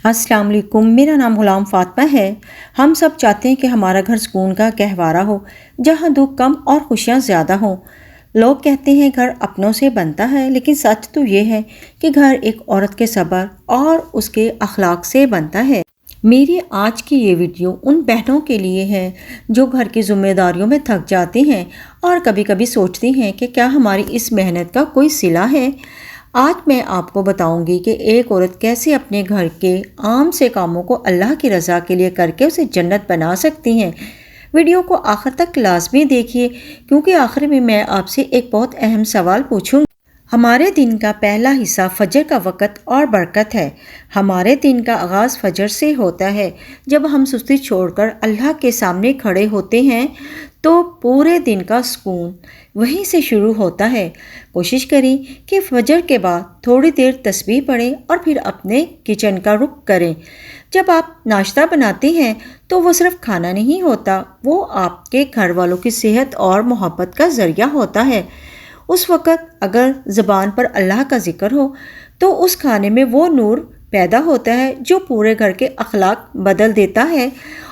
السلام علیکم، میرا نام غلام فاطمہ ہے۔ ہم سب چاہتے ہیں کہ ہمارا گھر سکون کا گہوارہ ہو، جہاں دکھ کم اور خوشیاں زیادہ ہوں۔ لوگ کہتے ہیں گھر اپنوں سے بنتا ہے، لیکن سچ تو یہ ہے کہ گھر ایک عورت کے صبر اور اس کے اخلاق سے بنتا ہے۔ میری آج کی یہ ویڈیو ان بہنوں کے لیے ہے جو گھر کی ذمہ داریوں میں تھک جاتی ہیں اور کبھی کبھی سوچتی ہیں کہ کیا ہماری اس محنت کا کوئی صلہ ہے۔ آج میں آپ کو بتاؤں گی کہ ایک عورت کیسے اپنے گھر کے عام سے کاموں کو اللہ کی رضا کے لیے کر کے اسے جنت بنا سکتی ہیں۔ ویڈیو کو آخر تک لازمی دیکھیے، کیونکہ آخر میں میں آپ سے ایک بہت اہم سوال پوچھوں گی۔ ہمارے دن کا پہلا حصہ فجر کا وقت اور برکت ہے۔ ہمارے دن کا آغاز فجر سے ہوتا ہے۔ جب ہم سستی چھوڑ کر اللہ کے سامنے کھڑے ہوتے ہیں تو پورے دن کا سکون وہیں سے شروع ہوتا ہے۔ کوشش کریں کہ فجر کے بعد تھوڑی دیر تسبیح پڑھیں اور پھر اپنے کچن کا رخ کریں۔ جب آپ ناشتہ بناتے ہیں تو وہ صرف کھانا نہیں ہوتا، وہ آپ کے گھر والوں کی صحت اور محبت کا ذریعہ ہوتا ہے۔ اس وقت اگر زبان پر اللہ کا ذکر ہو تو اس کھانے میں وہ نور پیدا ہوتا ہے جو پورے گھر کے اخلاق بدل دیتا ہے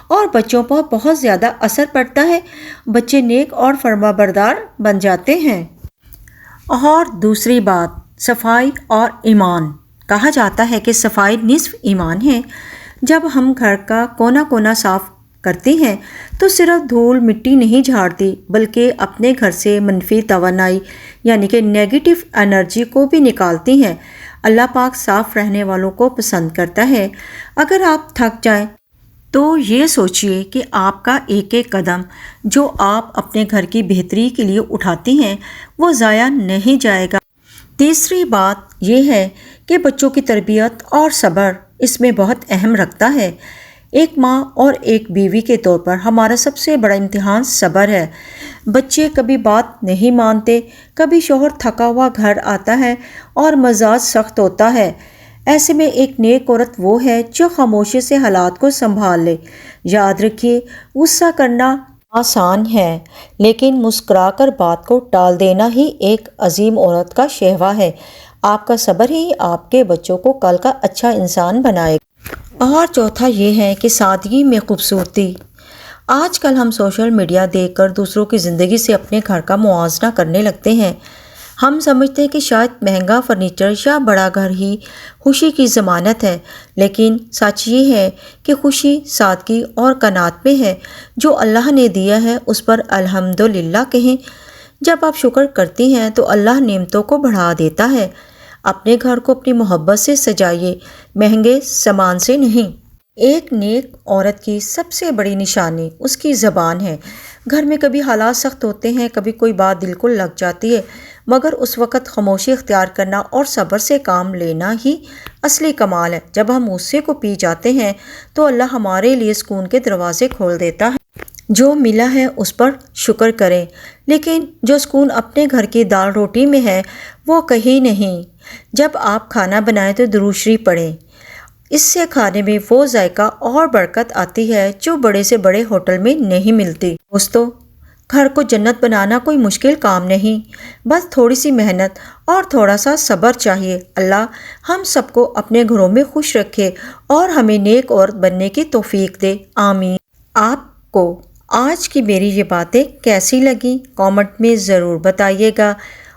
اور بچوں پر بہت زیادہ اثر پڑتا ہے۔ بچے نیک اور فرما بردار بن جاتے ہیں۔ اور دوسری بات، صفائی اور ایمان۔ کہا جاتا ہے کہ صفائی نصف ایمان ہے۔ جب ہم گھر کا کونا کونا صاف کرتے ہیں تو صرف دھول مٹی نہیں جھاڑتی، بلکہ اپنے گھر سے منفی توانائی یعنی کہ نیگیٹو انرجی کو بھی نکالتی ہیں۔ اللہ پاک صاف رہنے والوں کو پسند کرتا ہے۔ اگر آپ تھک جائیں تو یہ سوچئے کہ آپ کا ایک ایک قدم جو آپ اپنے گھر کی بہتری کے لیے اٹھاتی ہیں وہ ضائع نہیں جائے گا۔ تیسری بات یہ ہے کہ بچوں کی تربیت اور صبر اس میں بہت اہم رکھتا ہے۔ ایک ماں اور ایک بیوی کے طور پر ہمارا سب سے بڑا امتحان صبر ہے۔ بچے کبھی بات نہیں مانتے، کبھی شوہر تھکا ہوا گھر آتا ہے اور مزاج سخت ہوتا ہے۔ ایسے میں ایک نیک عورت وہ ہے جو خاموشی سے حالات کو سنبھال لے۔ یاد رکھیے، غصہ کرنا آسان ہے، لیکن مسکرا کر بات کو ٹال دینا ہی ایک عظیم عورت کا شیوا ہے۔ آپ کا صبر ہی آپ کے بچوں کو کل کا اچھا انسان بنائے گا۔ اور چوتھا یہ ہے کہ سادگی میں خوبصورتی۔ آج کل ہم سوشل میڈیا دیکھ کر دوسروں کی زندگی سے اپنے گھر کا موازنہ کرنے لگتے ہیں۔ ہم سمجھتے ہیں کہ شاید مہنگا فرنیچر یا بڑا گھر ہی خوشی کی ضمانت ہے، لیکن سچ یہ ہے کہ خوشی سادگی اور قناعت میں ہے۔ جو اللہ نے دیا ہے اس پر الحمدللہ کہیں۔ جب آپ شکر کرتی ہیں تو اللہ نعمتوں کو بڑھا دیتا ہے۔ اپنے گھر کو اپنی محبت سے سجائیے، مہنگے سامان سے نہیں۔ ایک نیک عورت کی سب سے بڑی نشانی اس کی زبان ہے۔ گھر میں کبھی حالات سخت ہوتے ہیں، کبھی کوئی بات دل کو لگ جاتی ہے، مگر اس وقت خاموشی اختیار کرنا اور صبر سے کام لینا ہی اصلی کمال ہے۔ جب ہم غصے کو پی جاتے ہیں تو اللہ ہمارے لیے سکون کے دروازے کھول دیتا ہے۔ جو ملا ہے اس پر شکر کریں، لیکن جو سکون اپنے گھر کی دال روٹی میں ہے وہ کہیں نہیں۔ جب آپ کھانا بنائیں تو درود شریف پڑھیں، اس سے کھانے میں وہ ذائقہ اور برکت آتی ہے جو بڑے سے بڑے ہوٹل میں نہیں ملتی۔ دوستو، گھر کو جنت بنانا کوئی مشکل کام نہیں، بس تھوڑی سی محنت اور تھوڑا سا صبر چاہیے۔ اللہ ہم سب کو اپنے گھروں میں خوش رکھے اور ہمیں نیک عورت بننے کی توفیق دے، آمین۔ آپ کو آج کی میری یہ باتیں کیسی لگیں کامنٹ میں ضرور بتائیے گا۔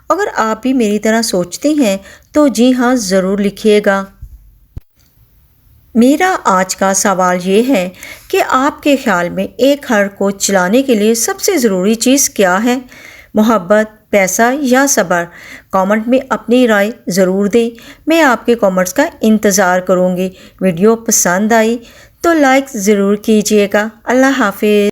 اگر آپ بھی میری طرح سوچتے ہیں تو جی ہاں ضرور لکھیے گا۔ میرا آج کا سوال یہ ہے کہ آپ کے خیال میں ایک گھر کو چلانے کے لیے سب سے ضروری چیز کیا ہے؟ محبت، پیسہ یا صبر؟ کامنٹ میں اپنی رائے ضرور دیں۔ میں آپ کے کامنٹس کا انتظار کروں گی۔ ویڈیو پسند آئی تو لائک ضرور کیجیے گا۔ اللہ حافظ۔